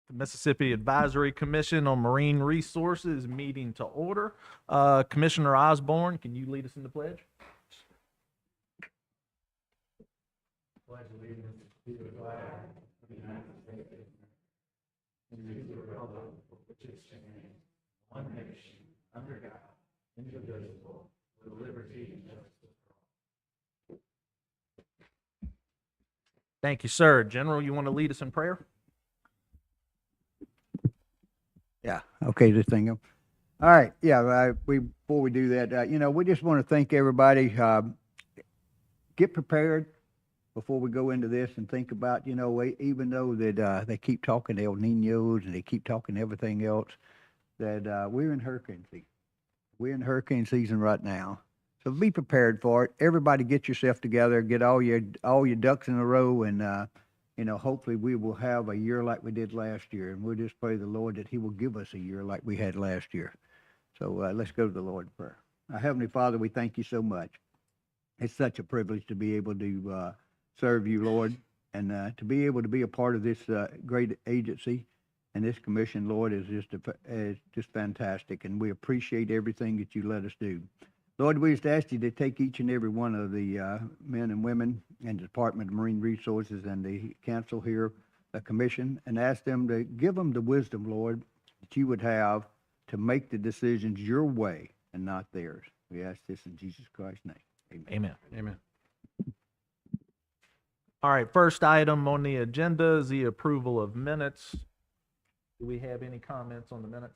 The Mississippi Advisory Commission on Marine Resources meeting to order. Commissioner Osborne, can you lead us in the pledge? Pledge allegiance to the flag of the United States and to the republic for which it stands, one nation, under God, indivisible, with liberty and justice for all. Thank you, sir. General, you want to lead us in prayer? Yeah. Okay. This thing. All right. Yeah. Before we do that, we just want to thank everybody. Get prepared before we go into this and think about, even though that they keep talking El Ninos and they keep talking everything else, that we're in hurricane season. We're in hurricane season right now. So be prepared for it. Everybody get yourself together, get all your ducks in a row, and hopefully we will have a year like we did last year, and we'll just pray the Lord that He will give us a year like we had last year. So let's go to the Lord in prayer. Our Heavenly Father, we thank you so much. It's such a privilege to be able to serve you, Lord, and to be able to be a part of this great agency and this commission, Lord, is just fantastic, and we appreciate everything that you let us do. Lord, we just ask you to take each and every one of the men and women in the Department of Marine Resources and the council here, the commission, and ask them to give them the wisdom, Lord, that you would have to make the decisions your way and not theirs. We ask this in Jesus Christ's name. Amen. Amen. Amen. All right, first item on the agenda is the approval of minutes. Do we have any comments on the minutes?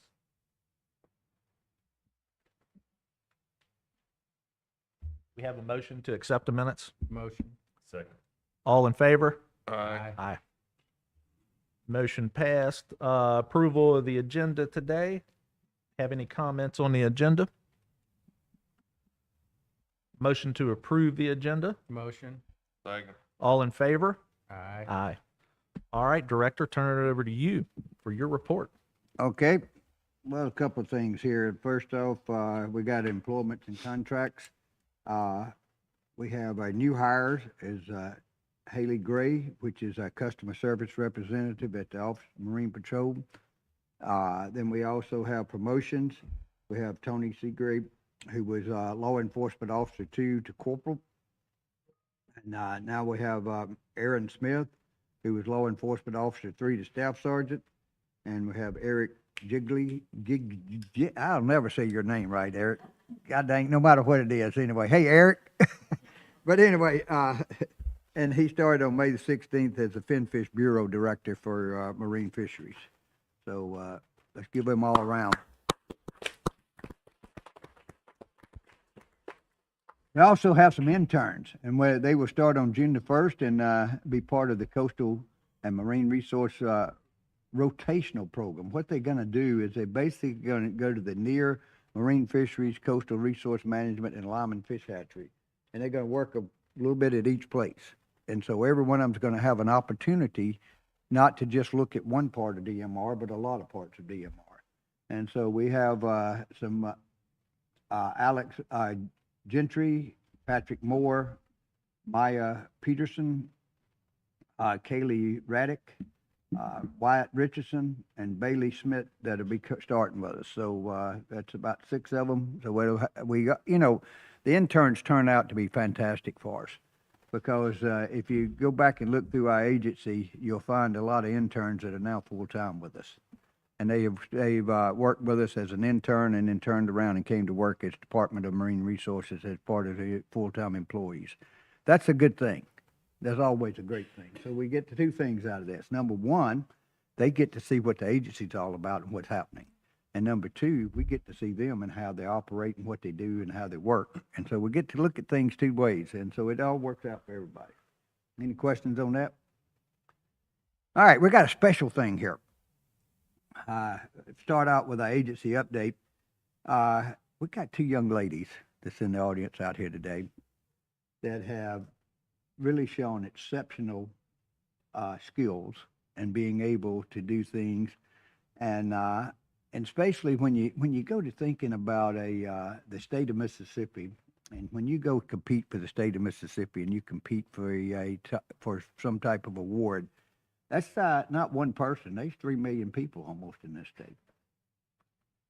We have a motion to accept the minutes. Motion. Second. All in favor? Aye. Aye. Motion passed. Approval of the agenda today. Have any comments on the agenda? Motion to approve the agenda. Motion. Second. All in favor? Aye. Aye. All right, Director, turn it over to you for your report. Okay. Well, a couple of things here. First off, we got employments and contracts. We have our new hires is Haley Gray, which is our customer service representative at the Office of Marine Patrol. Then we also have promotions. We have Tony Seagrave, who was Law Enforcement Officer 2 to Corporal. And now we have Aaron Smith, who was Law Enforcement Officer 3 to Staff Sergeant. And we have Eric Jigley. I'll never say your name right, Eric. God dang, no matter what it is. Anyway, hey, Eric. But anyway, and he started on May the 16th as the Finfish Bureau Director for Marine Fisheries. So let's give him all around. We also have some interns, and where they will start on June the 1st and be part of the Coastal and Marine Resource rotational program. What they're going to do is they're basically going to go to the near Marine Fisheries, Coastal Resource Management, and Lyman Fish Hatchery. And they're going to work a little bit at each place. And so every one of them is going to have an opportunity not to just look at one part of DMR, but a lot of parts of DMR. And so we have some Alex Gentry, Patrick Moore, Maya Peterson, Kaylee Raddick, Wyatt Richardson, and Bailey Smith that'll be starting with us. So that's about 6 of them. So we got, the interns turn out to be fantastic for us, because if you go back and look through our agency, you'll find a lot of interns that are now full-time with us. And they've worked with us as an intern and then turned around and came to work as Department of Marine Resources as part of the full-time employees. That's a good thing. That's always a great thing. So we get to 2 things out of this. Number one, they get to see what the agency's all about and what's happening. And number 2, we get to see them and how they operate and what they do and how they work. And so we get to look at things 2 ways. And so it all works out for everybody. Any questions on that? All right, we got a special thing here. Start out with our agency update. We got 2 young ladies that's in the audience out here today that have really shown exceptional skills and being able to do things, and especially when you go to thinking about the state of Mississippi, and when you go compete for the state of Mississippi and you compete for for some type of award, That's not one person. There's 3 million people almost in this state.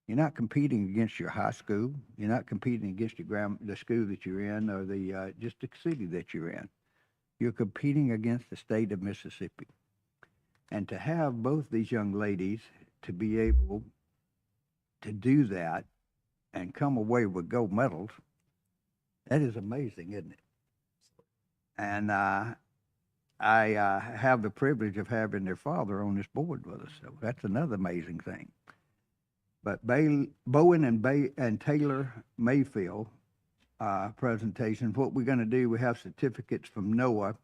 You're not competing against your high school. You're not competing against the school that you're in or the just the city that you're in. You're competing against the state of Mississippi. And to have both these young ladies to be able to do that and come away with gold medals, that is amazing, isn't it? And I have the privilege of having their father on this board with us, so that's another amazing thing. But Bowen and Taylor Mayfield presentation, what we're going to do, we have certificates from NOAA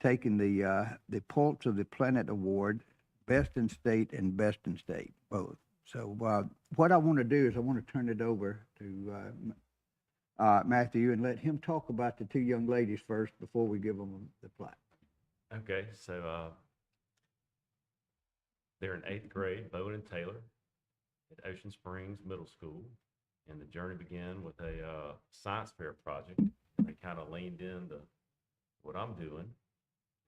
taking the Pulse of the Planet Award, Best in State and Best in State, both. So what I want to do is I want to turn it over to Matthew and let him talk about the 2 young ladies first before we give them the plaque. Okay, so they're in 8th grade, Bowen and Taylor, at Ocean Springs Middle School, and the journey began with a science fair project. They kind of leaned into what I'm doing,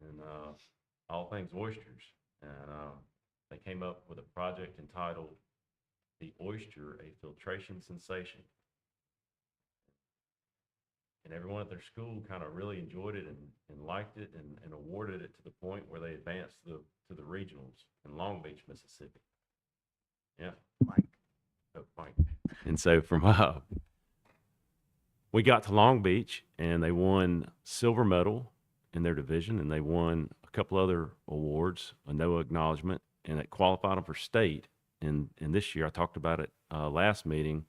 and all things oysters, and they came up with a project entitled "The Oyster: A Filtration Sensation." And everyone at their school kind of really enjoyed it and liked it and awarded it to the point where they advanced to the regionals in Long Beach, Mississippi. Yeah. Mike. Oh, Mike. And so from we got to Long Beach and they won silver medal in their division, and they won a couple other awards, a NOAA acknowledgement, and it qualified them for state. And this year, I talked about it last meeting,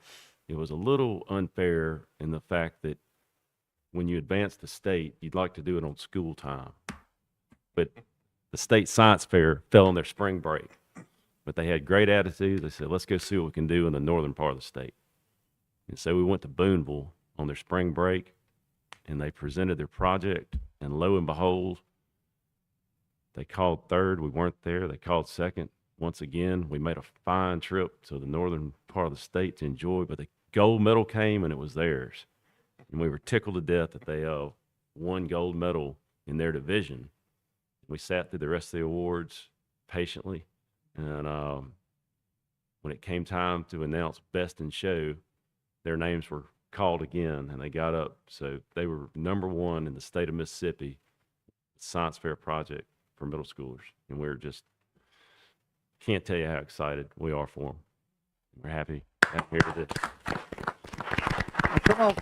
it was a little unfair in the fact that when you advance to state, you'd like to do it on school time. But the state science fair fell on their spring break. But they had great attitude. They said, let's go see what we can do in the northern part of the state. And so we went to Booneville on their spring break, and they presented their project. And lo and behold, they called third. We weren't there. They called second. Once again, we made a fine trip to the northern part of the state to enjoy, but the gold medal came and it was theirs. And we were tickled to death that they won gold medal in their division. We sat through the rest of the awards patiently. And when it came time to announce Best in Show, their names were called again and they got up. So they were #1 in the state of Mississippi science fair project for middle schoolers. And we're just, can't tell you how excited we are for them. We're happy here to this. Come on.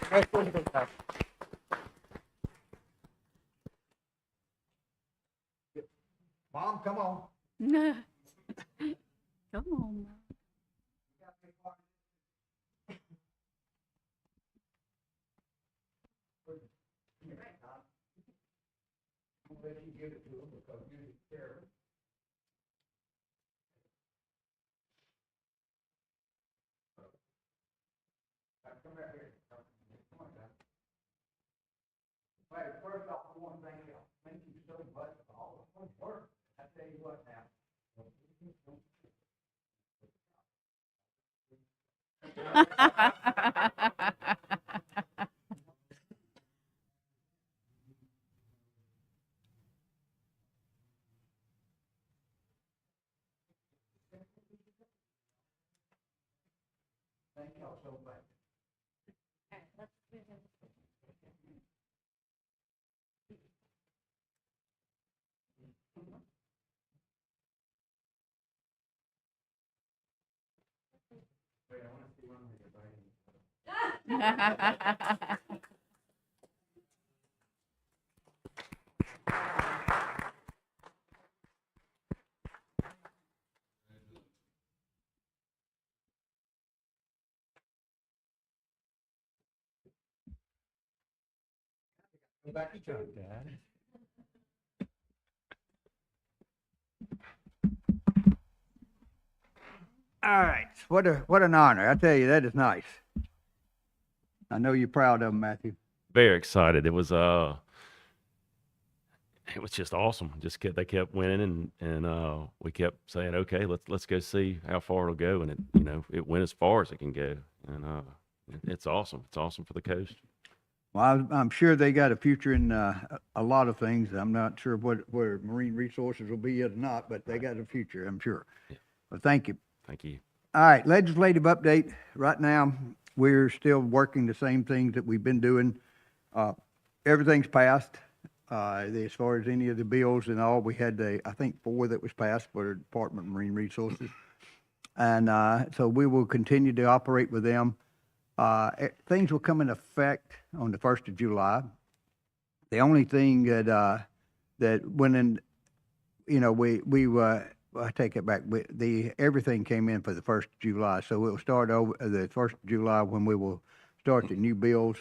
Mom, come on. Come on. First off, I want to thank you so much for all the hard work. I tell you what now. Thank y'all so much. Go back to church, Dad. All right, what an honor. I tell you, that is nice. I know you're proud of them, Matthew. Very excited. It was just awesome. They kept winning, and we kept saying, okay, let's go see how far it'll go, and it went as far as it can go, and it's awesome. It's awesome for the coast. Well, I'm sure they got a future in a lot of things. I'm not sure where marine resources will be or not, but they got a future, I'm sure. Yeah. Well, thank you. Thank you. All right, legislative update. Right now, we're still working the same things that we've been doing. Everything's passed. As far as any of the bills and all, we had I think 4 that was passed for the Department of Marine Resources. And so we will continue to operate with them. Things will come in effect on the 1st of July. The only thing that went in, you know, I take it back. Everything came in for the 1st of July, so it will start over the 1st of July when we will start the new bills.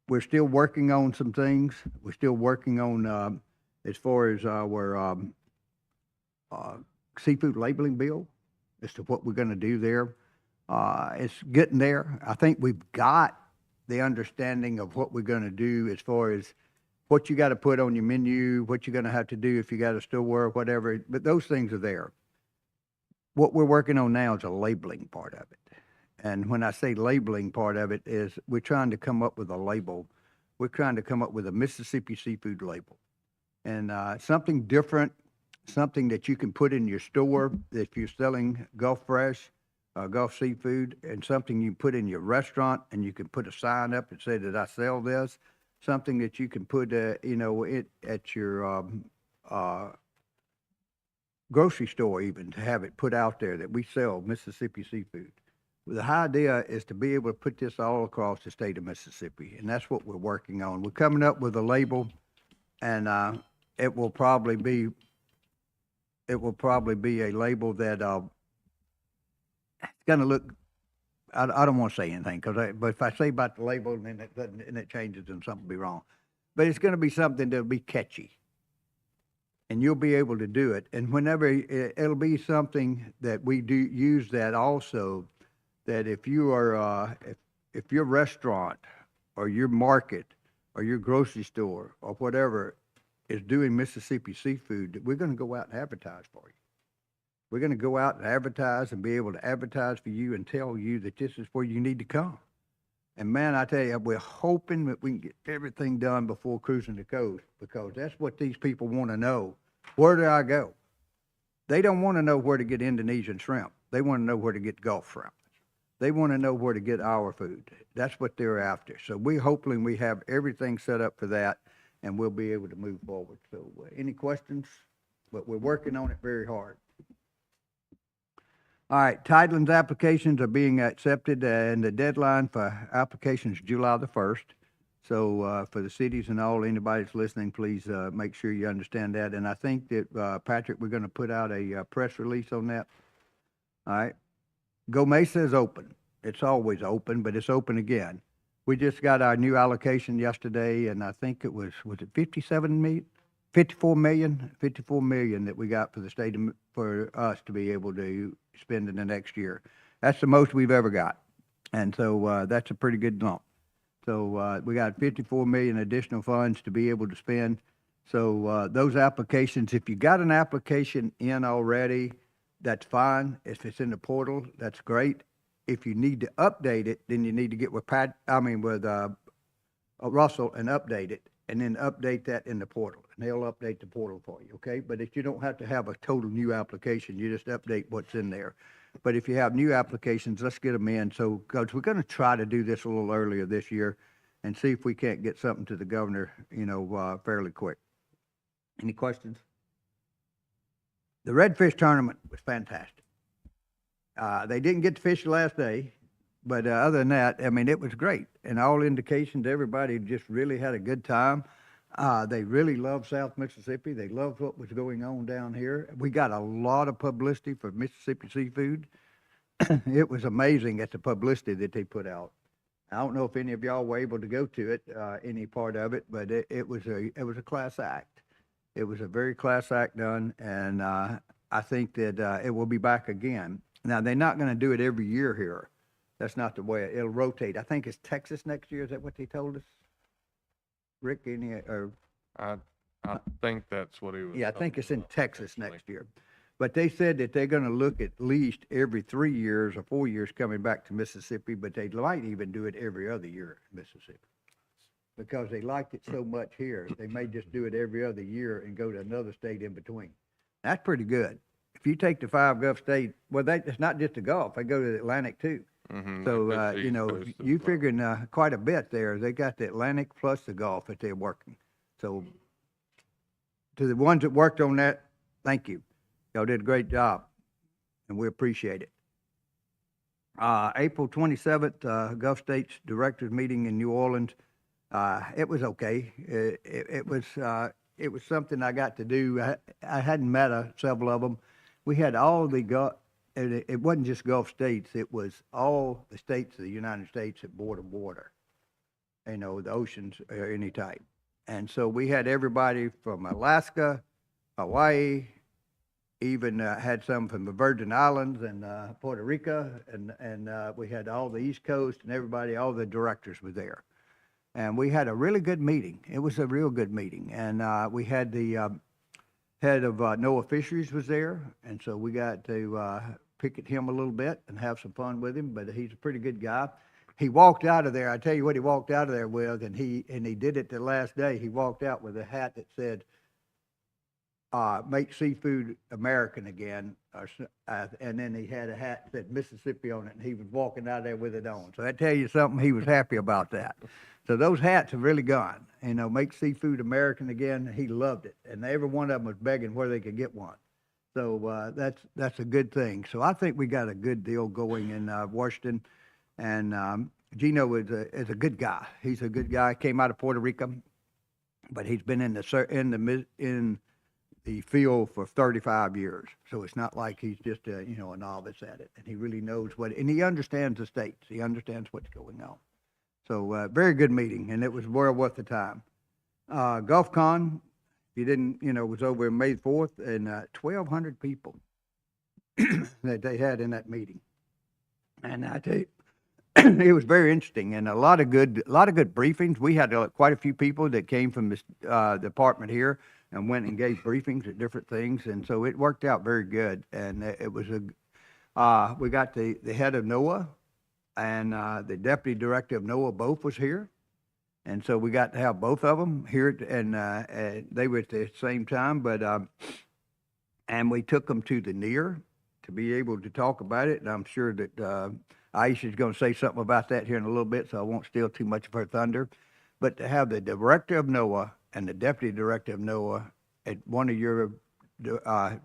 We're still working on some things. We're still working on as far as our seafood labeling bill as to what we're going to do there. It's getting there. I think we've got the understanding of what we're going to do as far as what you got to put on your menu, what you're going to have to do if you got a store or whatever, but those things are there. What we're working on now is a labeling part of it. And when I say labeling part of it is we're trying to come up with a label. We're trying to come up with a Mississippi seafood label. And something different, something that you can put in your store if you're selling Gulf Fresh, Gulf Seafood, and something you put in your restaurant and you can put a sign up and say that I sell this. Something that you can put, you know, at your grocery store even to have it put out there that we sell Mississippi seafood. The idea is to be able to put this all across the state of Mississippi, and that's what we're working on. We're coming up with a label, and it will probably be a label that it's going to look. I don't want to say anything but if I say about the label and then it doesn't, and it changes, then something will be wrong. But it's going to be something that'll be catchy, and you'll be able to do it. And whenever it'll be something that we do use that also, that if you are if your restaurant or your market or your grocery store or whatever is doing Mississippi seafood, we're going to go out and advertise for you. We're going to go out and advertise and be able to advertise for you and tell you that this is where you need to come. And man, I tell you, we're hoping that we can get everything done before cruising the coast, because that's what these people want to know. Where do I go? They don't want to know where to get Indonesian shrimp. They want to know where to get Gulf shrimp. They want to know where to get our food. That's what they're after. So we're hoping we have everything set up for that, and we'll be able to move forward. So any questions? But we're working on it very hard. All right, Tidelands applications are being accepted, and the deadline for applications is July the 1st. So for the cities and all, anybody that's listening, please make sure you understand that. And I think that, Patrick, we're going to put out a press release on that. All right. Go Mesa is open. It's always open, but it's open again. We just got our new allocation yesterday, and I think it was it 57 million? 54 million that we got for the state, for us to be able to spend in the next year. That's the most we've ever got. And so that's a pretty good lump. So we got 54 million additional funds to be able to spend. So those applications, if you got an application in already, that's fine. If it's in the portal, that's great. If you need to update it, then you need to get with Russell and update it, and then update that in the portal, and they'll update the portal for you, okay? But if you don't have to have a total new application, you just update what's in there. But if you have new applications, let's get them in. So, because we're going to try to do this a little earlier this year and see if we can't get something to the governor, fairly quick. Any questions? The redfish tournament was fantastic. They didn't get to fish the last day, but other than that, I mean, it was great. And all indications, everybody just really had a good time. They really loved South Mississippi. They loved what was going on down here. We got a lot of publicity for Mississippi seafood. It was amazing at the publicity that they put out. I don't know if any of y'all were able to go to it, any part of it, but it was a class act. It was a very class act done, and I think that it will be back again. Now, they're not going to do it every year here. That's not the way it'll rotate. I think it's Texas next year. Is that what they told us? Rick, I think that's what he was. Yeah, I think talking it's in about Texas actually. next year. But they said that they're gonna look at least every 3 years or 4 years coming back to Mississippi, but they might even do it every other year in Mississippi. Because they liked it so much here, they may just do it every other year and go to another state in between. That's pretty good. If you take the 5 Gulf states, well, it's not just the Gulf, they go to the Atlantic too. So, you know, you figuring, quite a bit there. They got the Atlantic plus the Gulf that they're working. So to the ones that worked on that, thank you. Y'all did a great job, and we appreciate it. April 27th, Gulf States Directors Meeting in New Orleans. It was okay. It was something I got to do. I hadn't met several of them. We had all the it wasn't just Gulf states. It was all the states of the United States that border water. You know, the oceans or any type. And so we had everybody from Alaska, Hawaii, even had some from the Virgin Islands and Puerto Rico, and we had all the East Coast and everybody, all the directors were there. And we had a really good meeting. It was a real good meeting. And we had the head of NOAA Fisheries was there, and so we got to pick at him a little bit and have some fun with him, but he's a pretty good guy. He walked out of there, I tell you what he walked out of there with, and he did it the last day. He walked out with a hat that said, make seafood American again, and then he had a hat that said Mississippi on it, and he was walking out there with it on. So that tell you something, he was happy about that. So those hats have really gone, you know, make seafood American again. He loved it, and every one of them was begging where they could get one. So that's a good thing. So I think we got a good deal going in Washington, and Gino is a good guy. He's a good guy. Came out of Puerto Rico, but he's been in the field for 35 years. So it's not like he's just a novice at it, and he really knows and he understands the states. He understands what's going on. So very good meeting, and it was well worth the time. GulfCon, if you didn't, was over May 4th, and 1,200 people that they had in that meeting. And I tell you, it was very interesting, and a lot of good briefings. We had quite a few people that came from this department here and went and gave briefings at different things, and so it worked out very good. And it was we got the head of NOAA and the deputy director of NOAA both was here, and so we got to have both of them here, and they were at the same time. But and we took them to the NEAR to be able to talk about it, and I'm sure that Aisha's going to say something about that here in a little bit, so I won't steal too much of her thunder. But to have the director of NOAA and the deputy director of NOAA at one of your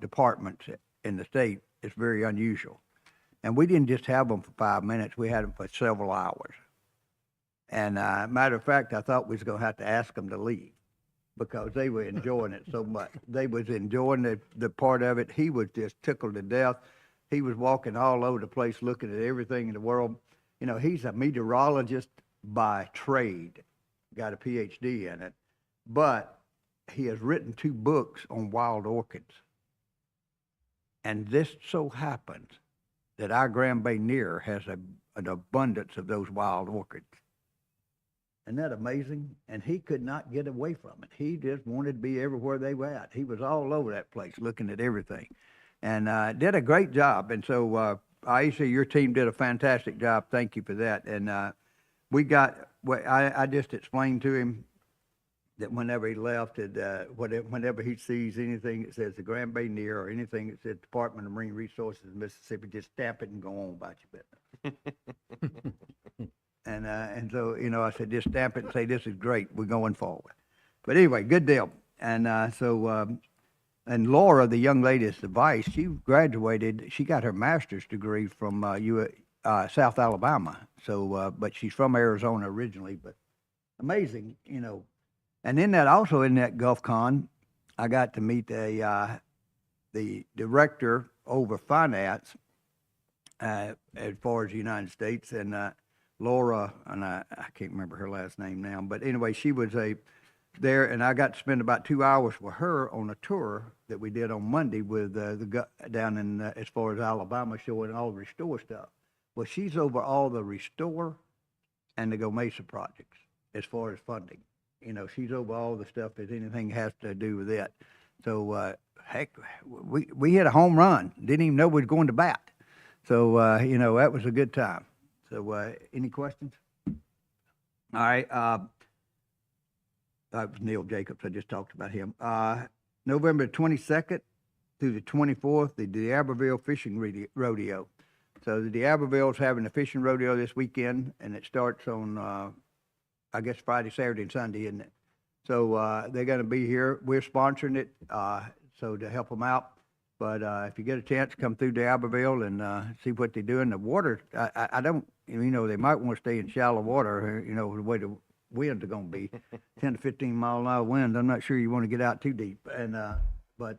departments in the state is very unusual. And we didn't just have them for 5 minutes, we had them for several hours. And matter of fact, I thought we was going to have to ask them to leave because they were enjoying it so much. They was enjoying the part of it. He was just tickled to death. He was walking all over the place looking at everything in the world. He's a meteorologist by trade, got a PhD in it, but he has written 2 books on wild orchids. And this so happens that our Grand Bay NEAR has an abundance of those wild orchids. Isn't that amazing? And he could not get away from it. He just wanted to be everywhere they were at. He was all over that place looking at everything. And did a great job. And so, Aisha, your team did a fantastic job. Thank you for that. And I just explained to him that whenever he left, whenever he sees anything that says the Grand Bay NEAR or anything that says Department of Marine Resources, Mississippi, just stamp it and go on about your business. And so, I said, just stamp it and say, this is great. We're going forward. But anyway, good deal. And and Laura, the young lady that's the vice, she graduated, she got her master's degree from South Alabama. So, but she's from Arizona originally, but amazing, And in that GulfCon, I got to meet the director over finance as far as the United States, and Laura, and I can't remember her last name now, but anyway, she was there, and I got to spend about 2 hours with her on a tour that we did on Monday with down in as far as Alabama, showing all the restore stuff. Well, she's over all the restore and the Go Mesa projects as far as funding. She's over all the stuff that anything has to do with it. So heck, we hit a home run. Didn't even know we was going to bat. So, you know, that was a good time. So, any questions? All right, that was Neil Jacobs. I just talked about him. November 22nd through the 24th, the D'Iberville Fishing Rodeo. So the D'Iberville's having a fishing rodeo this weekend, and it starts on, I guess, Friday, Saturday, and Sunday, isn't it? So they're going to be here. We're sponsoring it, so to help them out. But if you get a chance, come through D'Iberville and see what they're doing. The water, I don't, you know, they might want to stay in shallow water, you know, the way the winds are going to be, 10 to 15 mile an hour winds. I'm not sure you want to get out too deep. And but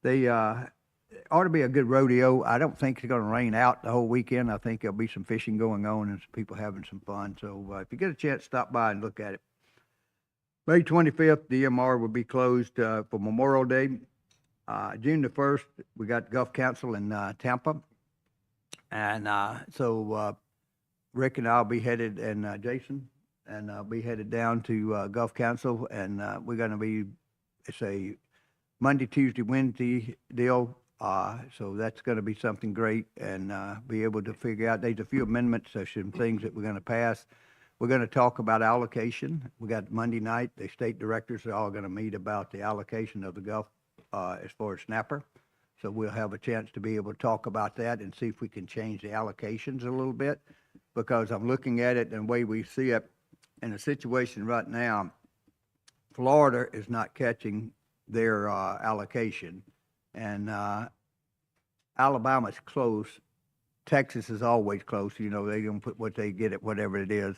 they ought to be a good rodeo. I don't think it's going to rain out the whole weekend. I think there'll be some fishing going on and some people having some fun. So if you get a chance, stop by and look at it. May 25th, DMR will be closed for Memorial Day. June the 1st, we got Gulf Council in Tampa. And so Rick and I'll be headed, and Jason, and I'll be headed down to Gulf Council. And we're going to be, it's a Monday, Tuesday, Wednesday deal. So that's going to be something great, and be able to figure out, there's a few amendments, there's some things that we're going to pass. We're going to talk about allocation. We got Monday night, the state directors are all going to meet about the allocation of the Gulf as far as snapper. So we'll have a chance to be able to talk about that and see if we can change the allocations a little bit, because I'm looking at it and the way we see it in a situation right now, Florida is not catching their allocation, and Alabama's close. Texas is always close. You know, they don't put what they get at whatever it is.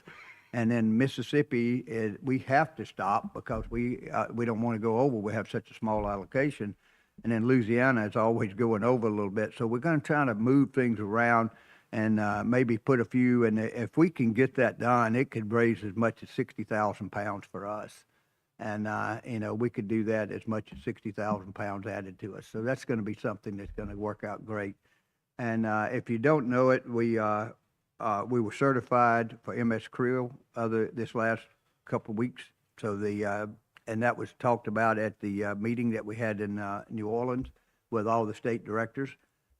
And then Mississippi, we have to stop because we don't want to go over. We have such a small allocation. And then Louisiana is always going over a little bit. So we're going to try to move things around and maybe put a few. And if we can get that done, it could raise as much as 60,000 pounds for us. And, you know, we could do that as much as 60,000 pounds added to us. So that's going to be something that's going to work out great. And if you don't know it, we were certified for MS Creel this last couple of weeks. So and that was talked about at the meeting that we had in New Orleans with all the state directors.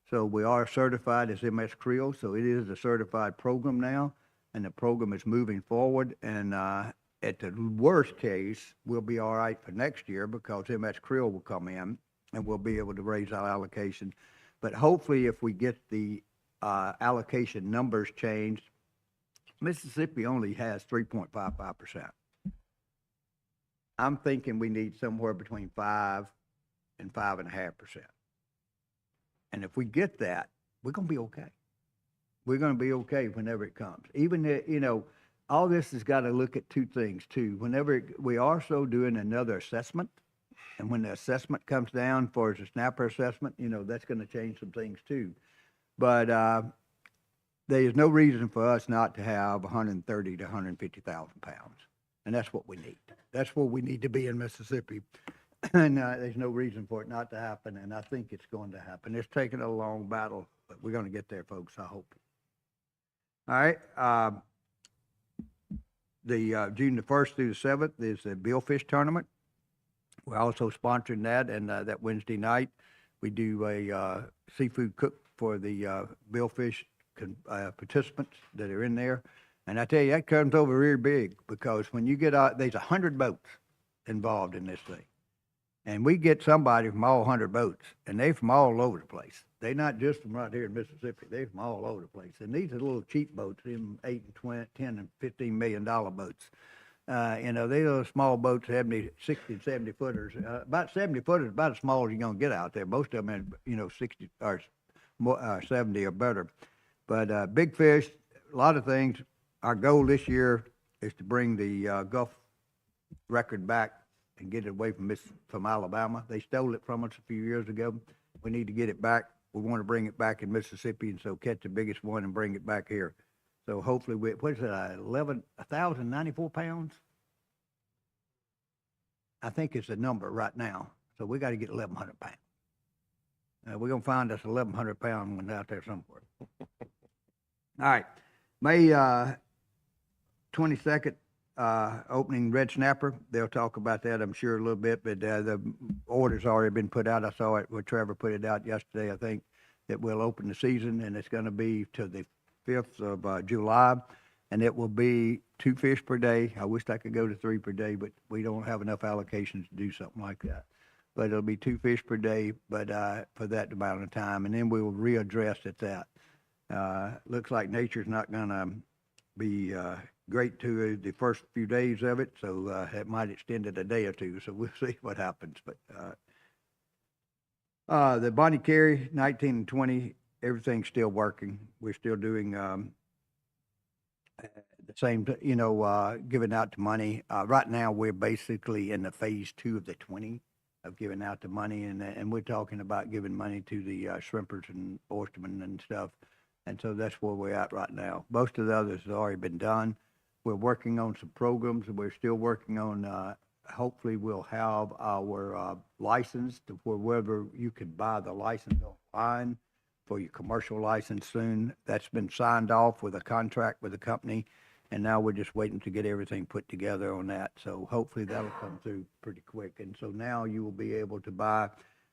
So we are certified as MS Creel. So it is a certified program now, and the program is moving forward. And at the worst case, we'll be all right for next year because MS Creel will come in and we'll be able to raise our allocation. But hopefully, if we get the allocation numbers changed, Mississippi only has 3.55%. I'm thinking we need somewhere between 5 and 5.5%. And if we get that, we're going to be okay. We're going to be okay whenever it comes. Even, you know, all this has got to look at two things, too. We are also doing another assessment. And when the assessment comes down for the snapper assessment, you know, that's going to change some things too. But there is no reason for us not to have 130 to 150,000 pounds. And that's what we need. That's where we need to be in Mississippi. And there's no reason for it not to happen. And I think it's going to happen. It's taken a long battle, but we're going to get there, folks, I hope. All right. The June the 1st through the 7th is the Billfish Tournament. We're also sponsoring that, and that Wednesday night, we do a seafood cook for the Billfish participants that are in there. And I tell you, that comes over real big because when you get out, there's 100 boats involved in this thing. And we get somebody from all 100 boats, and they're from all over the place. They're not just from right here in Mississippi. They're from all over the place. And these are little cheap boats, them 8 and 20, 10 and $15 million boats. You know, these are small boats, 60 and 70 footers. About 70 footers, about as small as you're going to get out there. Most of them are, you know, 60 or more, 70 or better. But big fish, a lot of things. Our goal this year is to bring the Gulf record back and get it away from Alabama. They stole it from us a few years ago. We need to get it back. We want to bring it back in Mississippi, and so catch the biggest one and bring it back here. So hopefully, what is it, 1,094 pounds? I think it's the number right now. So we got to get 1,100 pounds. We're going to find us 1,100 pound one out there somewhere. All right. May 22nd opening red snapper. They'll talk about that, I'm sure, a little bit, but the order's already been put out. I saw it where Trevor put it out yesterday, I think, that we'll open the season, and it's going to be to the 5th of July, and it will be 2 fish per day. I wish I could go to 3 per day, but we don't have enough allocations to do something like that. But it'll be 2 fish per day, but for that amount of time, and then we will readdress at that. Looks like nature's not going to be great to the first few days of it, so it might extend it a day or two, so we'll see what happens. But the Bonnie Carey, 19 and 20, everything's still working. We're still doing the same, giving out the money. Right now, we're basically in the phase 2 of the 20 of giving out the money, and we're talking about giving money to the shrimpers and oystermen and stuff. And so that's where we're at right now. Most of the others have already been done. We're working on some programs, and we're still working on, hopefully we'll have our license to wherever you can buy the license online for your commercial license soon. That's been signed off with a contract with the company, and now we're just waiting to get everything put together on that. So hopefully that'll come through pretty quick. And so now you will be able to buy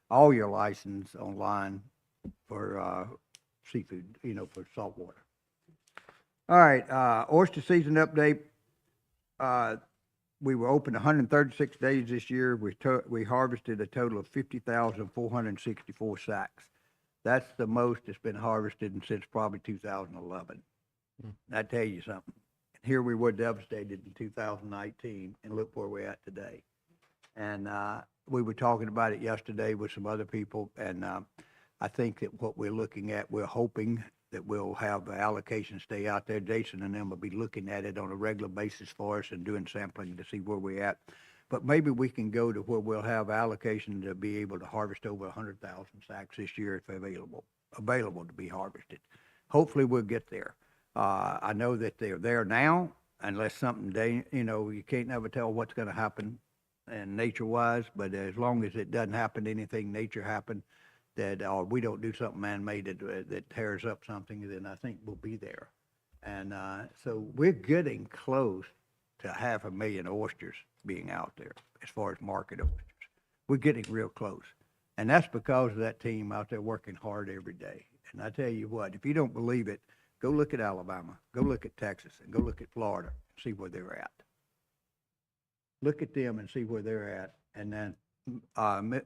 all your license online for seafood, for saltwater. All right, oyster season update. We were open 136 days this year. We harvested a total of 50,464 sacks. That's the most that's been harvested since probably 2011. That tell you something. Here we were devastated in 2019, and look where we're at today. And we were talking about it yesterday with some other people, and I think that what we're looking at, we're hoping that we'll have the allocation stay out there. Jason and them will be looking at it on a regular basis for us and doing sampling to see where we're at. But maybe we can go to where we'll have allocation to be able to harvest over 100,000 sacks this year if available to be harvested. Hopefully we'll get there. I know that they're there now, unless something, you can't never tell what's going to happen and nature-wise, but as long as it doesn't happen, anything nature happen, that or we don't do something man-made that tears up something, then I think we'll be there. And so we're getting close to 500,000 oysters being out there as far as market oysters. We're getting real close. And that's because of that team out there working hard every day. And I tell you what, if you don't believe it, go look at Alabama, go look at Texas, and go look at Florida, see where they're at. Look at them and see where they're at. And then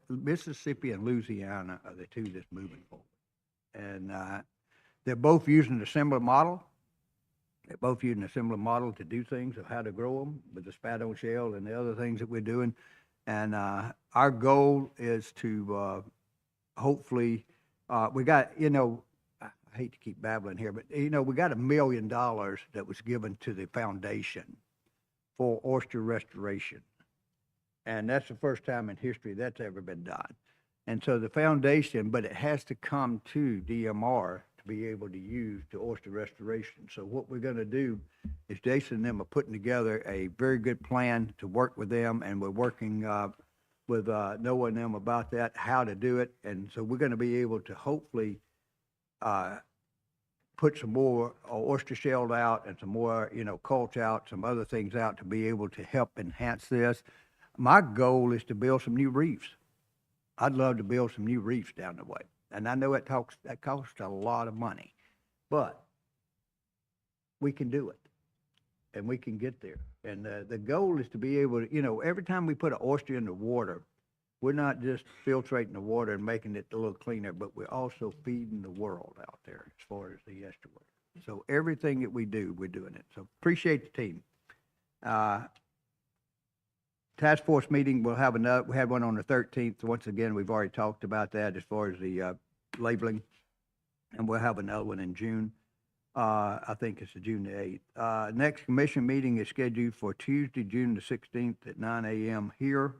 Mississippi and Louisiana are the two that's moving forward. And they're both using a similar model. They're both using a similar model to do things of how to grow them with the spat-on shell and the other things that we're doing. And our goal is to hopefully, we got, I hate to keep babbling here, but, we got $1 million that was given to the foundation for oyster restoration. And that's the first time in history that's ever been done. And so the foundation, but it has to come to DMR to be able to use to oyster restoration. So what we're going to do is Jason and them are putting together a very good plan to work with them, and we're working with Noah and them about that, how to do it. And so we're going to be able to hopefully put some more oyster shell out and some more, culch out, some other things out to be able to help enhance this. My goal is to build some new reefs. I'd love to build some new reefs down the way. And I know that costs a lot of money, but we can do it and we can get there. And the goal is to be able to, every time we put an oyster in the water, we're not just filtrating the water and making it a little cleaner, but we're also feeding the world out there as far as the estuary. So everything that we do, we're doing it. So appreciate the team. Task force meeting, we had one on the 13th. Once again, we've already talked about that as far as the labeling, and we'll have another one in June. I think it's June the 8th. Next commission meeting is scheduled for Tuesday, June the 16th at 9 a.m. here.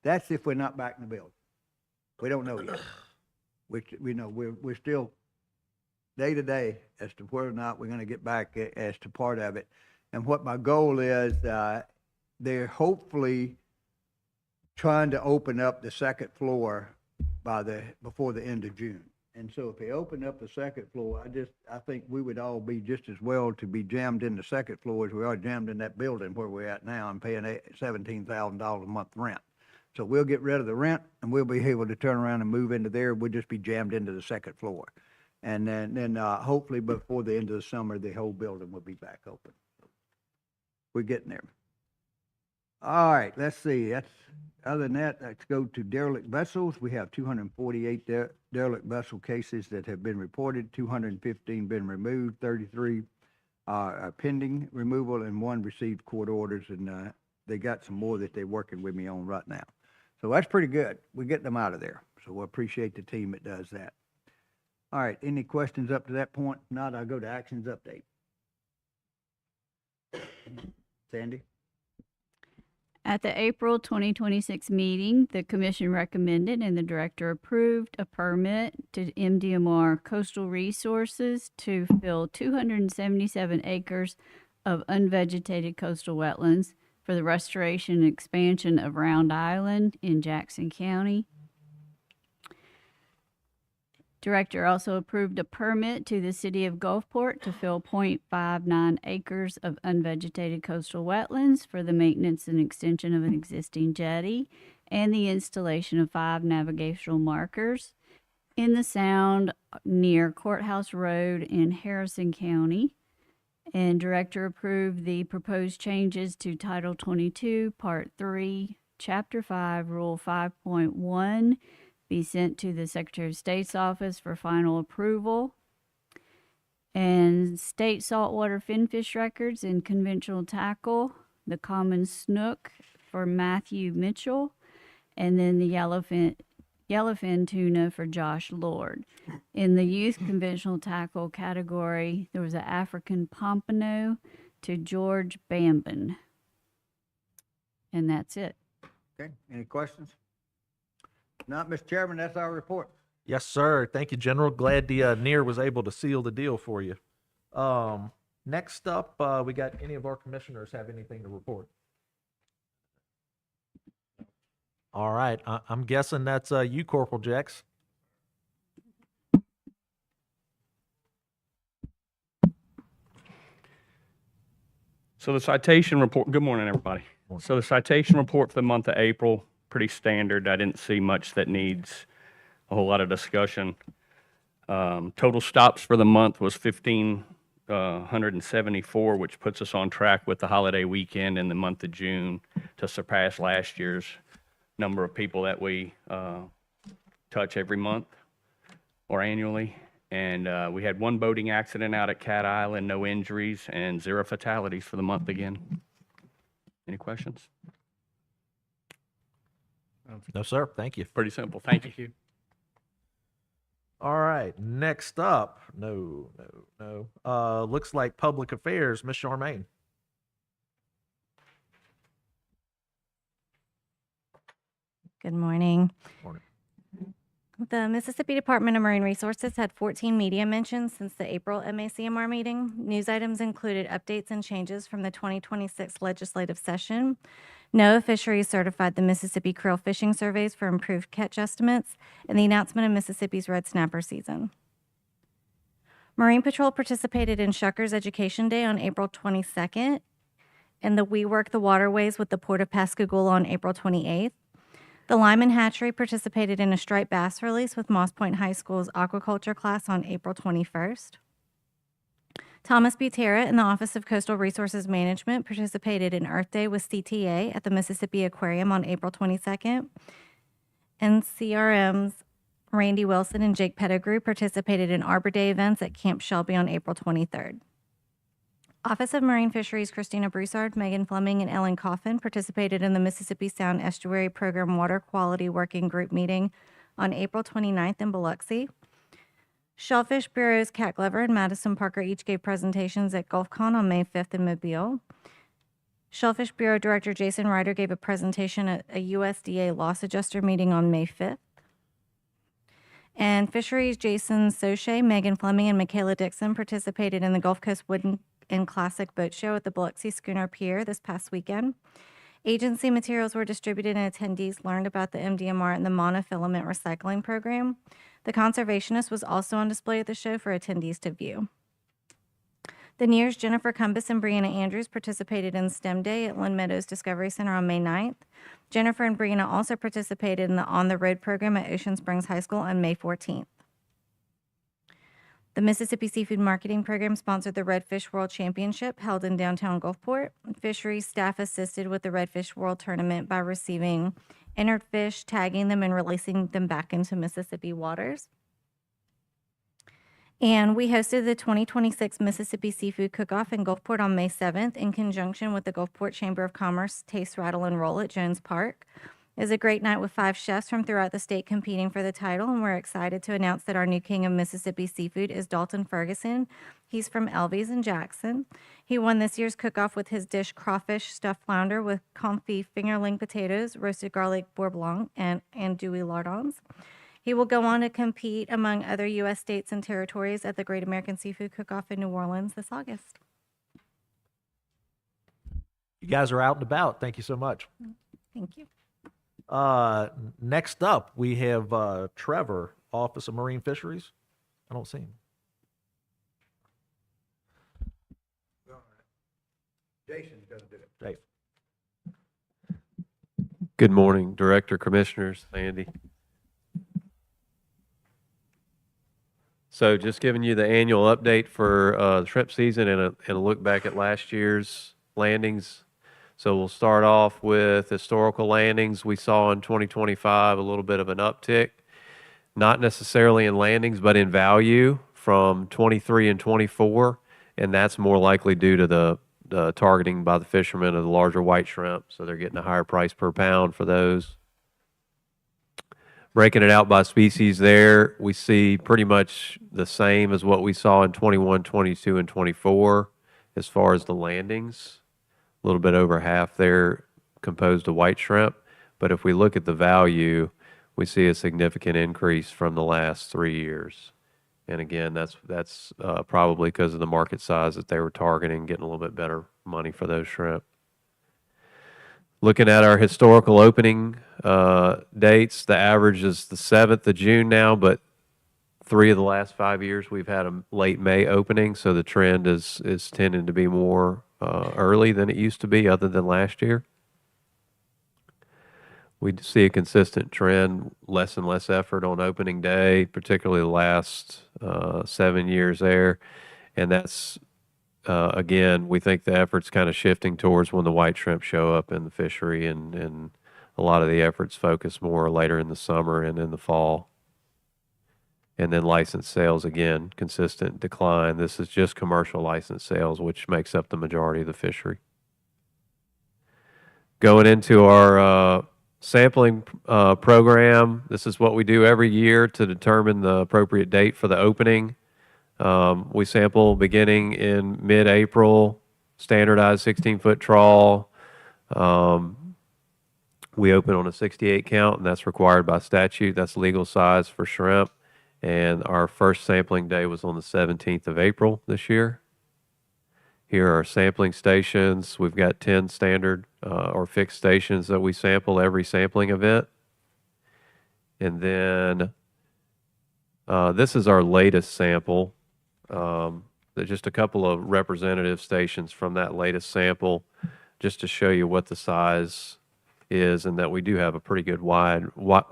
That's if we're not back in the building. We don't know yet. We're still day to day as to whether or not we're going to get back as to part of it. And what my goal is, they're hopefully trying to open up the second floor before the end of June. And so if they open up the second floor, I think we would all be just as well to be jammed in the second floor as we are jammed in that building where we're at now and paying $17,000 a month rent. So we'll get rid of the rent and we'll be able to turn around and move into there. We'll just be jammed into the second floor. And then hopefully before the end of the summer, the whole building will be back open. We're getting there. All right, let's see. Other than that, let's go to derelict vessels. We have 248 derelict vessel cases that have been reported, 215 been removed, 33 are pending removal, and 1 received court orders, and they got some more that they're working with me on right now. So that's pretty good. We get them out of there. So we appreciate the team that does that. All right, any questions up to that point? If not, I'll go to actions update. Sandy? At the April 2026 meeting, the commission recommended and the director approved a permit to MDMR Coastal Resources to fill 277 acres of unvegetated coastal wetlands for the restoration and expansion of Round Island in Jackson County. Director also approved a permit to the city of Gulfport to fill 0.59 acres of unvegetated coastal wetlands for the maintenance and extension of an existing jetty and the installation of 5 navigational markers in the sound near Courthouse Road in Harrison County. And director approved the proposed changes to Title 22, Part 3, Chapter 5, Rule 5.1, be sent to the Secretary of State's office for final approval. And state saltwater finfish records and conventional tackle, the common snook for Matthew Mitchell, and then the yellowfin tuna for Josh Lord. In the youth conventional tackle category, there was an African pompano to George Bambin. And that's it. Okay, any questions? Not, Mr. Chairman, that's our report. Yes, sir. Thank you, General. Glad the NEAR was able to seal the deal for you. Next up, we got any of our commissioners have anything to report? All right, I'm guessing that's you, Corporal Jax. So the citation report, good morning, everybody. So the citation report for the month of April, pretty standard. I didn't see much that needs a whole lot of discussion. Total stops for the month was 1,574, which puts us on track with the holiday weekend in the month of June to surpass last year's number of people that we touch every month or annually. And we had 1 boating accident out at Cat Island, no injuries, and 0 fatalities for the month again. Any questions? No, sir. Thank you. Pretty simple. Thank you. All right, next up, no. Looks like Public Affairs, Ms. Charmaine. Good morning. Morning. The Mississippi Department of Marine Resources had 14 media mentions since the April MACMR meeting. News items included updates and changes from the 2026 legislative session. NOAA Fisheries certified the Mississippi Krill fishing surveys for improved catch estimates, and the announcement of Mississippi's red snapper season. Marine Patrol participated in Shuckers Education Day on April 22nd, and We Work the Waterways with the Port of Pascagoula on April 28th. The Lyman Hatchery participated in a striped bass release with Moss Point High School's aquaculture class on April 21st. Thomas Butera in the Office of Coastal Resources Management participated in Earth Day with CTA at the Mississippi Aquarium on April 22nd. And CRM's Randy Wilson and Jake Pettigrew participated in Arbor Day events at Camp Shelby on April 23rd. Office of Marine Fisheries Christina Broussard, Megan Fleming, and Ellen Coffin participated in the Mississippi Sound Estuary Program Water Quality Working Group meeting on April 29th in Biloxi. Shellfish Bureau's Kat Glover and Madison Parker each gave presentations at GulfCon on May 5th in Mobile. Shellfish Bureau Director Jason Ryder gave a presentation at a USDA loss adjuster meeting on May 5th. And Fisheries Jason Soche, Megan Fleming, and Michaela Dixon participated in the Gulf Coast Wooden and Classic Boat Show at the Biloxi Schooner Pier this past weekend. Agency materials were distributed and attendees learned about the MDMR and the monofilament recycling program. The conservationist was also on display at the show for attendees to view. The NEAR's Jennifer Cumbus and Brianna Andrews participated in STEM Day at Lynn Meadows Discovery Center on May 9th. Jennifer and Brianna also participated in the On the Road program at Ocean Springs High School on May 14th. The Mississippi Seafood Marketing Program sponsored the Redfish World Championship held in downtown Gulfport. Fisheries staff assisted with the Redfish World Tournament by receiving entered fish, tagging them, and releasing them back into Mississippi waters. And we hosted the 2026 Mississippi Seafood Cook-Off in Gulfport on May 7th in conjunction with the Gulfport Chamber of Commerce Taste, Rattle, and Roll at Jones Park. It was a great night with 5 chefs from throughout the state competing for the title, and we're excited to announce that our new king of Mississippi seafood is Dalton Ferguson. He's from Elvy's in Jackson. He won this year's cook-off with his dish crawfish stuffed flounder with confit fingerling potatoes, roasted garlic beurre blanc, and andouille lardons. He will go on to compete among other U.S. states and territories at the Great American Seafood Cook-Off in New Orleans this August. You guys are out and about. Thank you so much. Thank you. Next up, we have Trevor, Office of Marine Fisheries. I don't see him. Jason's gonna do it. Dave. Good morning, Director, Commissioners, Andy. So just giving you the annual update for the shrimp season and a look back at last year's landings. So we'll start off with historical landings. We saw in 2025 a little bit of an uptick, not necessarily in landings, but in value from 23 and 24. And that's more likely due to the targeting by the fishermen of the larger white shrimp. So they're getting a higher price per pound for those. Breaking it out by species there, we see pretty much the same as what we saw in 21, 22, and 24 as far as the landings. A little bit over half there composed of white shrimp. But if we look at the value, we see a significant increase from the last 3 years. And again, that's probably because of the market size that they were targeting, getting a little bit better money for those shrimp. Looking at our historical opening dates, the average is the 7th of June now, but 3 of the last 5 years we've had a late May opening, so the trend is tending to be more early than it used to be, other than last year. We see a consistent trend, less and less effort on opening day, particularly the last 7 years there, and that's again, we think the effort's kind of shifting towards when the white shrimp show up in the fishery, and a lot of the efforts focus more later in the summer and in the fall. And then license sales, again, consistent decline. This is just commercial license sales, which makes up the majority of the fishery. Going into our sampling program, this is what we do every year to determine the appropriate date for the opening. We sample beginning in mid-April, standardized 16-foot trawl. We open on a 68 count, and that's required by statute. That's legal size for shrimp. And our first sampling day was on the 17th of April this year. Here are our sampling stations. We've got 10 standard or fixed stations that we sample every sampling event. And then this is our latest sample. There's just a couple of representative stations from that latest sample, just to show you what the size is, and that we do have a pretty good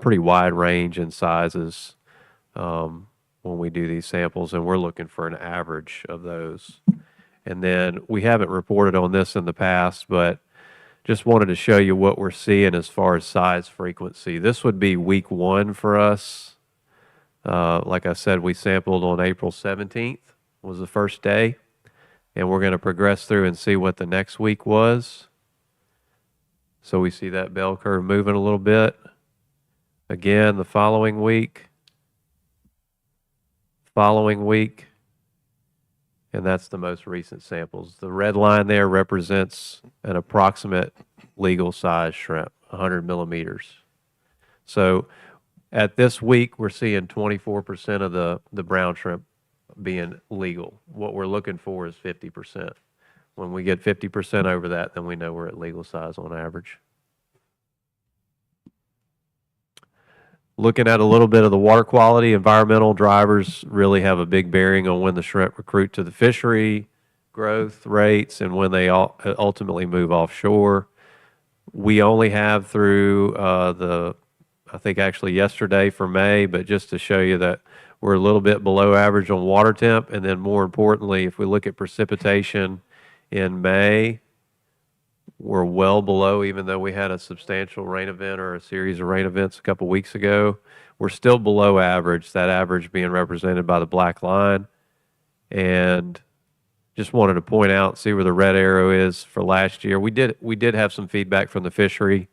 pretty wide range in sizes when we do these samples, and we're looking for an average of those. And then we haven't reported on this in the past, but just wanted to show you what we're seeing as far as size frequency. This would be week 1 for us. Like I said, we sampled on April 17th was the first day, and we're going to progress through and see what the next week was. So we see that bell curve moving a little bit. Again, the following week, and that's the most recent samples. The red line there represents an approximate legal size shrimp, 100 millimeters. So at this week, we're seeing 24% of the brown shrimp being legal. What we're looking for is 50%. When we get 50% over that, then we know we're at legal size on average. Looking at a little bit of the water quality, environmental drivers really have a big bearing on when the shrimp recruit to the fishery, growth rates, and when they ultimately move offshore. We only have through I think actually yesterday for May, but just to show you that we're a little bit below average on water temp. And then more importantly, if we look at precipitation in May, we're well below, even though we had a substantial rain event or a series of rain events a couple weeks ago. We're still below average, that average being represented by the black line. And just wanted to point out, see where the red arrow is for last year. We did have some feedback from the fishery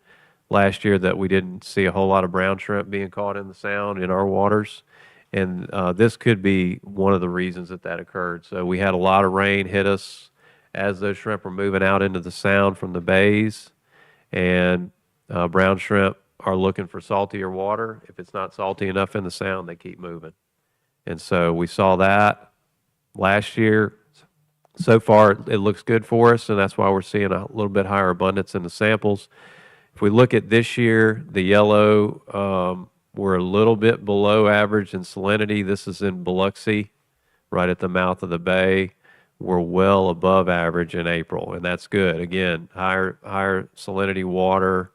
last year that we didn't see a whole lot of brown shrimp being caught in the sound in our waters. And this could be one of the reasons that occurred. So we had a lot of rain hit us as those shrimp were moving out into the sound from the bays. And brown shrimp are looking for saltier water. If it's not salty enough in the sound, they keep moving. And so we saw that last year. So far, it looks good for us, and that's why we're seeing a little bit higher abundance in the samples. If we look at this year, the yellow, we're a little bit below average in salinity. This is in Biloxi, right at the mouth of the bay. We're well above average in April, and that's good. Again, higher salinity water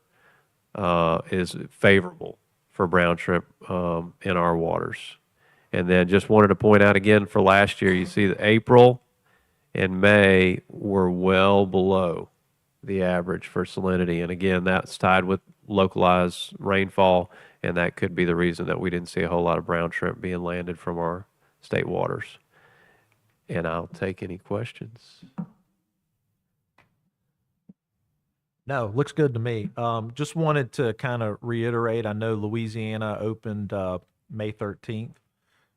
is favorable for brown shrimp in our waters. And then just wanted to point out again for last year, you see that April and May were well below the average for salinity. And again, that's tied with localized rainfall, and that could be the reason that we didn't see a whole lot of brown shrimp being landed from our state waters. And I'll take any questions. No, looks good to me. Just wanted to kind of reiterate, I know Louisiana opened May 13th.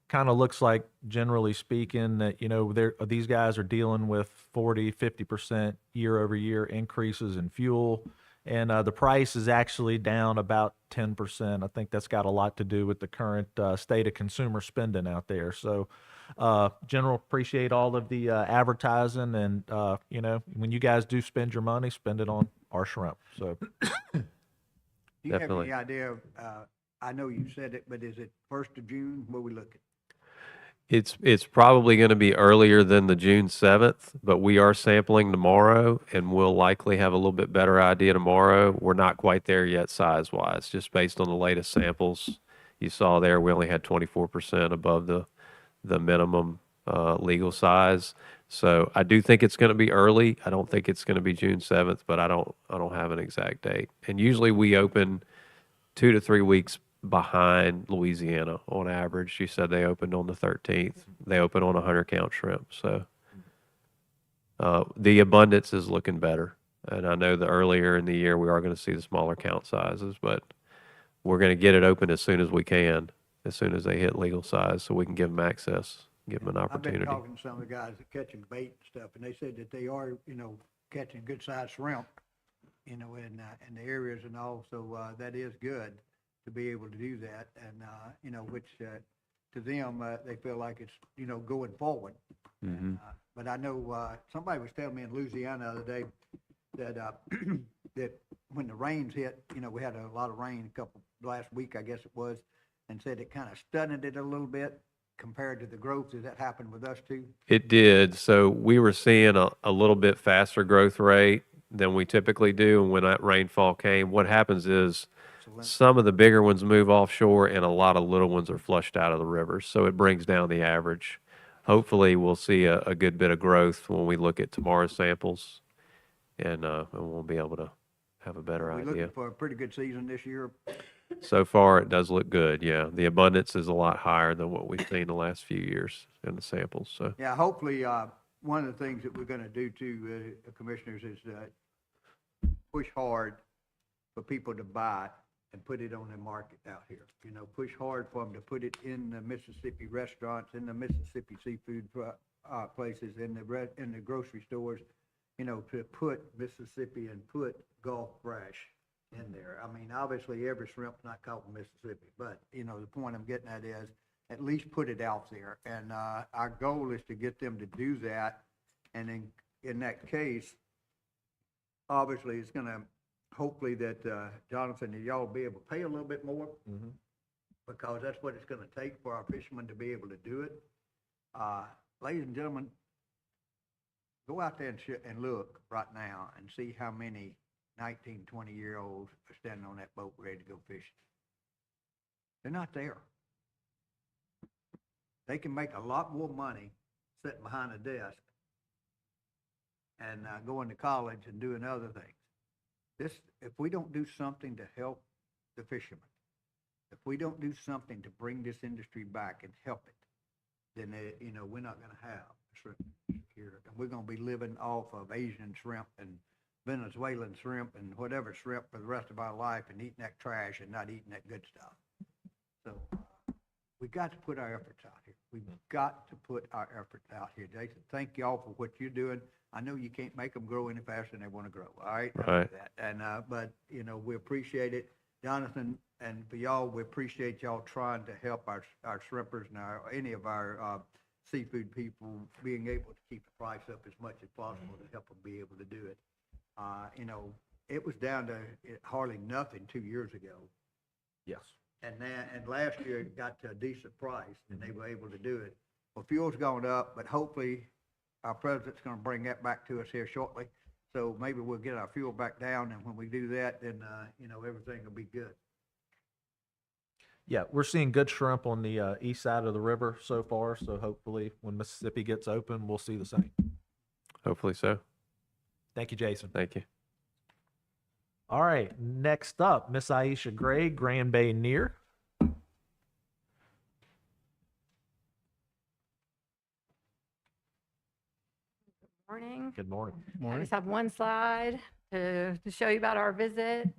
Kind of looks like, generally speaking, that, you know, these guys are dealing with 40, 50% year over year increases in fuel. And the price is actually down about 10%. I think that's got a lot to do with the current state of consumer spending out there. So, General, appreciate all of the advertising. And, you know, when you guys do spend your money, spend it on our shrimp. So, Do you have Definitely. any idea of, I know you said it, but is it 1st of June? Where we looking? It's probably going to be earlier than the June 7th, but we are sampling tomorrow, and we'll likely have a little bit better idea tomorrow. We're not quite there yet size-wise, just based on the latest samples. You saw there, we only had 24% above the minimum legal size. So I do think it's going to be early. I don't think it's going to be June 7th, but I don't have an exact date. And usually we open 2 to 3 weeks behind Louisiana on average. You said they opened on the 13th. They opened on 100 count shrimp. So the abundance is looking better. And I know that earlier in the year we are going to see the smaller count sizes, but we're going to get it open as soon as we can, as soon as they hit legal size, so we can give them access, give them an I've been opportunity. talking to some of the guys that catching bait and stuff, and they said that they are, you know, catching good sized shrimp, you know, in the areas and all. So that is good to be able to do that, and you know, which to them they feel like it's, you know, going forward. And, but I know somebody was telling me in Louisiana the other day that that when the rains hit, you know, we had a lot of rain last week, I guess it was, and said it kind of stunted it a little bit compared to the growth. Did that happen with us too? It did. So we were seeing a little bit faster growth rate than we typically do. And when that rainfall came, what happens is some of the bigger ones move offshore and a lot of little ones are flushed out of the rivers. So it brings down the average. Hopefully we'll see a good bit of growth when we look at tomorrow's samples, and we'll be able to have a better We're idea. looking for a pretty good season this year. So far, it does look good. Yeah, the abundance is a lot higher than what we've seen the last few years in the samples. So Yeah, hopefully, one of the things that we're gonna do too, commissioners, is push hard for people to buy and put it on the market out here. You know, push hard for them to put it in the Mississippi restaurants, in the Mississippi seafood places, in the grocery stores, you know, to put Mississippi and put Gulf Fresh in there. I mean, obviously, every shrimp's not caught in Mississippi, but, you know, the point I'm getting at is at least put it out there. And our goal is to get them to do that and then in that case, obviously, it's gonna, hopefully that, Jonathan, and y'all will be able to pay a little bit more, Mhm. because that's what it's gonna take for our fishermen to be able to do it. Ladies and gentlemen, go out there and look right now and see how many 19, 20-year-olds are standing on that boat ready to go fishing. They're not there. They can make a lot more money sitting behind a desk and going to college and doing other things. If we don't do something to help the fishermen, if we don't do something to bring this industry back and help it, then, we're not gonna have shrimp here. And we're gonna be living off of Asian shrimp and Venezuelan shrimp and whatever shrimp for the rest of our life and eating that trash and not eating that good stuff. So we got to put our efforts out here. We've got to put our efforts out here. Jason, thank y'all for what you're doing. I know you can't make them grow any faster than they want to grow, all right? I know Right. that. And, but, we appreciate it. Jonathan, and for y'all, we appreciate y'all trying to help our shrimpers and any of our seafood people being able to keep the price up as much as possible to help them be able to do it. It was down to hardly nothing 2 years ago. Yes. And last year it got to a decent price and they were able to do it. Well, fuel's gone up, but hopefully our president's gonna bring that back to us here shortly. So maybe we'll get our fuel back down, and when we do that, then, everything will be good. Yeah, we're seeing good shrimp on the east side of the river so far. So hopefully, when Mississippi gets open, we'll see the same. Hopefully so. Thank you, Jason. Thank you. All right, next up, Miss Aisha Gray, Grand Bay Near. Morning. Good morning. I just have one slide to show you about our visit.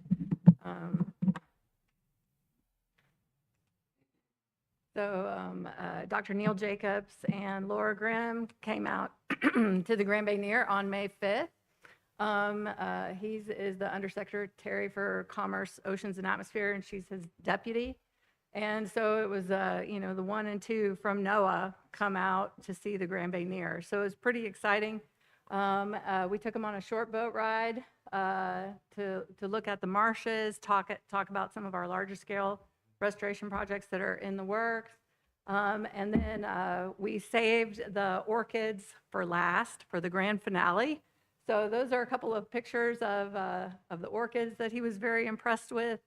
Dr. Neil Jacobs and Laura Grimm came out to the Grand Bay Near on May 5th. He is the Undersecretary for Commerce, Oceans, and Atmosphere, and she's his deputy. And so it was, the 1 and 2 from NOAA come out to see the Grand Bay Near. So it was pretty exciting. We took them on a short boat ride to look at the marshes, talk about some of our larger scale restoration projects that are in the works. And then we saved the orchids for last for the grand finale. So those are a couple of pictures of the orchids that he was very impressed with.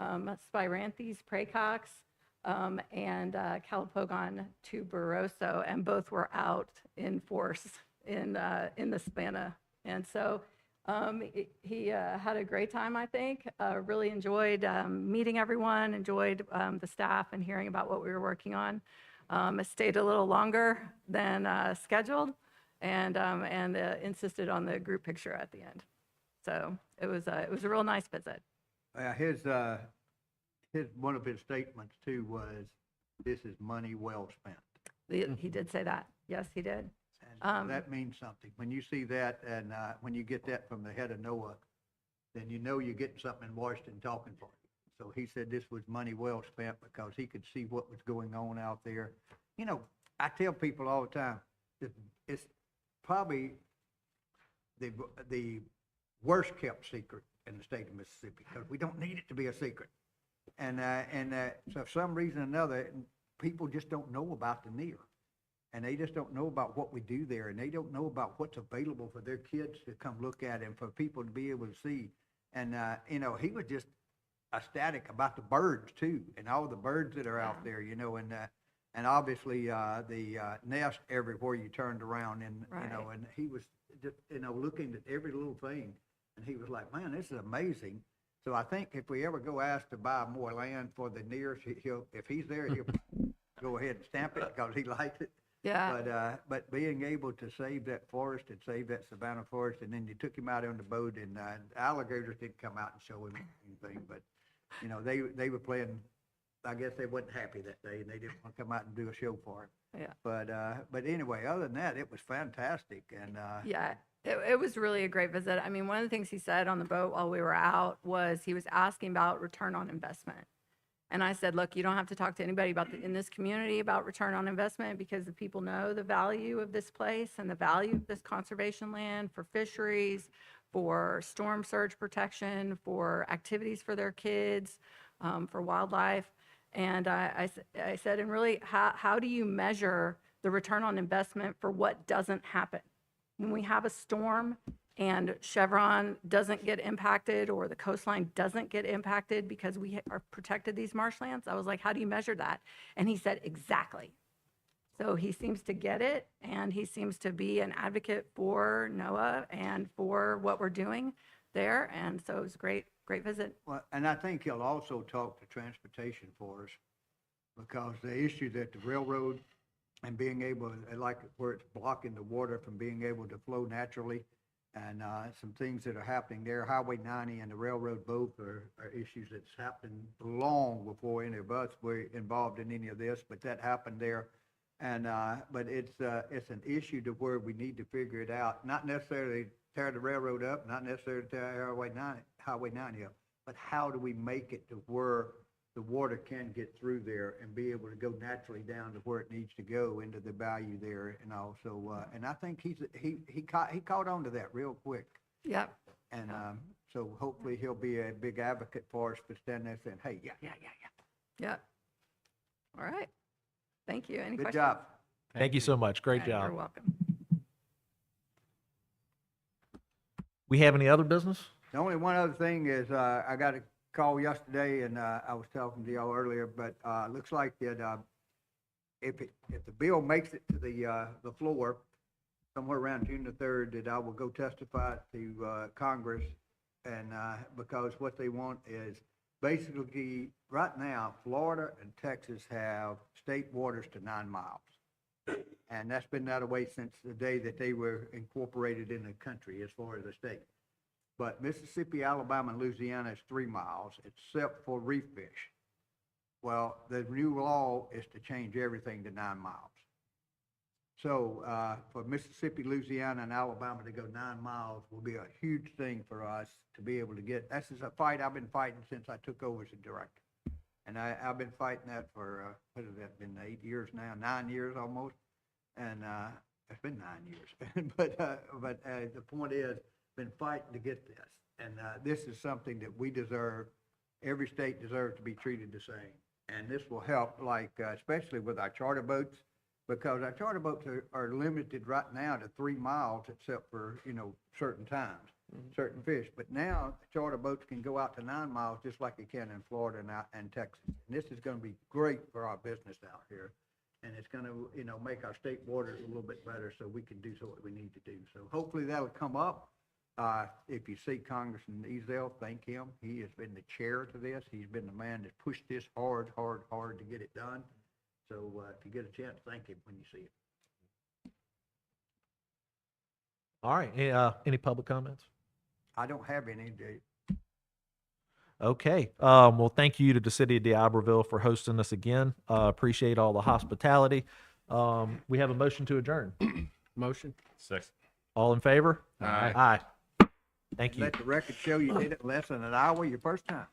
Spiranthes praecox and Calopogon tuberoso, and both were out in force in the Savannah. And so he had a great time, I think. Really enjoyed meeting everyone, enjoyed the staff and hearing about what we were working on. Stayed a little longer than scheduled and insisted on the group picture at the end. So it was a real nice visit. One of his statements too was, "This is money well spent." He did say that. Yes, he did. And that means something. When you see that and when you get that from the head of NOAA, then you know you're getting something in Washington talking for you. So he said this was money well spent because he could see what was going on out there. I tell people all the time, that it's probably the worst kept secret in the state of Mississippi because we don't need it to be a secret. And so for some reason or another, people just don't know about the Near. And they just don't know about what we do there. And they don't know about what's available for their kids to come look at and for people to be able to see. And, he was just ecstatic about the birds too, and all the birds that are out there, and obviously the nest everywhere you turned around and, Right. and he was just, looking at every little thing. And he was like, man, this is amazing. So I think if we ever go ask to buy more land for the Near, if he's there, he'll go ahead and stamp it because he likes it. Yeah. But being able to save that forest and save that Savannah forest, and then you took him out on the boat, and alligators didn't come out and show him anything, but they were playing. I guess they wasn't happy that day, and they didn't want to come out and do a show for him. Yeah. But anyway, other than that, it was fantastic, and Yeah, it was really a great visit. I mean, one of the things he said on the boat while we were out was he was asking about return on investment. And I said, look, you don't have to talk to anybody in this community about return on investment because the people know the value of this place and the value of this conservation land for fisheries, for storm surge protection, for activities for their kids, for wildlife. And I said, and really, how do you measure the return on investment for what doesn't happen? When we have a storm and Chevron doesn't get impacted or the coastline doesn't get impacted because we are protected these marshlands, I was like, how do you measure that? And he said, exactly. So he seems to get it, and he seems to be an advocate for NOAA and for what we're doing there. And so it was a great visit. Well, and I think he'll also talk to transportation for us, because the issue that the railroad and being able, like where it's blocking the water from being able to flow naturally, and some things that are happening there. Highway 90 and the railroad both are issues that's happened long before any of us were involved in any of this, but that happened there. And but it's an issue to where we need to figure it out, not necessarily tear the railroad up, not necessarily tear Highway 90 up, but how do we make it to where the water can get through there and be able to go naturally down to where it needs to go into the bayou there, and also, and I think he caught on to that real quick. Yep. And so hopefully he'll be a big advocate for us for standing there saying, hey, yeah. Yep. All right. Thank you. Any Good questions? job. Thank you so much. Great Yeah, job. You're welcome. We have any other business? The only one other thing is, I got a call yesterday, and I was talking to y'all earlier, but looks like that if the bill makes it to the floor somewhere around June the 3rd, that I will go testify to Congress, and because what they want is basically right now, Florida and Texas have state waters to 9 miles, and that's been that way since the day that they were incorporated in the country as far as the state. But Mississippi, Alabama, and Louisiana is 3 miles, except for reef fish. Well, the new law is to change everything to 9 miles. So for Mississippi, Louisiana, and Alabama to go 9 miles will be a huge thing for us to be able to get. This is a fight I've been fighting since I took over as a director. And I've been fighting that for, what has that been, 8 years now, 9 years almost? And it's been 9 years. but the point is, been fighting to get this, and this is something that we deserve. Every state deserves to be treated the same, and this will help, like especially with our charter boats, because our charter boats are limited right now to 3 miles, except for certain times, certain fish. But now charter boats can go out to 9 miles just like they can in Florida and Texas. And this is going to be great for our business out here, and it's going to make our state waters a little bit better, so we can do what we need to do. So hopefully that'll come up. If you see Congressman Ezell, thank him. He has been the chair to this. He's been the man that pushed this hard to get it done. So if you get a chance, thank him when you see it. All right. Any public comments? I don't have any. Okay. Well, thank you to the city of D'Iberville for hosting us again. Appreciate all the hospitality. We have a motion to adjourn. Motion. Six. All in favor? Aye. Aye. Thank you. Let the record show you did it in less than an hour your first time.